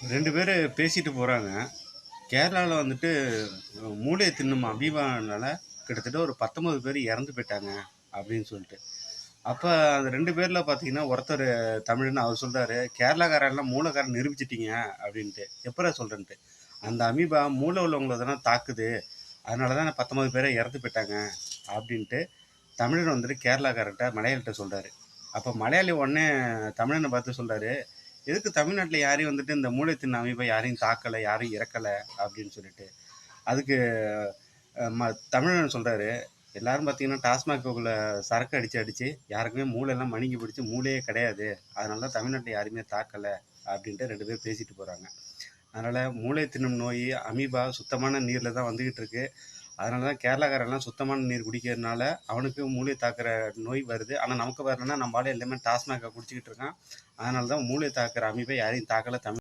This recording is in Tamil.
2 பேரு பேசிட்டு போறாங்க. கேரளால வந்துட்டு மூளைய தின்னும் அமீபானால கிட்டத்தட்ட ஒரு 19 பேர் இறந்து போயிட்டாங்க அப்படின்னு சொல்லிட்டு. அப்ப அந்த 2 பேர்ல பார்த்தீங்கன்னா, ஒருத்தரு தமிழன்னு அவர் சொல்றாரு, "கேரளாக்காரெல்லாம் மூளைக்காரன்னு நிரூபிச்சுட்டீங்க" அப்படின்ட்டு. "எப்புட்றா சொல்றேன்ட்டு." "அந்த அமீபா மூளை உள்ளவங்கள தான தாக்குது. அதனால தான் 19 பேரே இறந்து போயிட்டாங்க" அப்படின்ட்டு தமிழன் வந்துட்டு கேரளாக்காரர்ட்ட மலையாளிட்ட சொல்றாரு. அப்ப மலையாளி உடனே தமிழன பார்த்து சொல்றாரு, "எதுக்கு தமிழ்நாட்டுல யாரையும் வந்துட்டு இந்த மூளை தின்ன அமீபா யாரையும் தாக்கல, யாரும் இறக்கல" அப்படின்னு சொல்லிட்டு. அதுக்கு தமிழன் சொல்றாரு, எல்லாரும் பார்த்தீங்கன்னா டாஸ்மாக்குள்ள சரக்கு அடிச்சு அடிச்சு யாருக்குமே மூளைலாம் மழுங்கி போயிடுச்சு, மூளையே கிடையாது. அதனால தான் தமிழ்நாட்டுல யாரையுமே தாக்கல அப்படின்ட்டு 2 பேரும் பேசிட்டு போறாங்க. அதனால மூளை தின்னும் நோய் அமீபா சுத்தமான நீர்ல தான் வந்துகிட்டு இருக்கு. அதனால தான் கேரளாக்காரெல்லாம் சுத்தமான நீர் குடிக்கிறதுனால அவனுக்கு மூளை தாக்குற நோய் வருது. ஆனா நமக்கு வரலன்னா நம்ம ஆளு எல்லாமே டாஸ்மாக்க குடிச்சுக்கிட்டு இருக்கான். அதனால தான் மூளை தாக்குற அமீபா யாரையும் தாக்கல.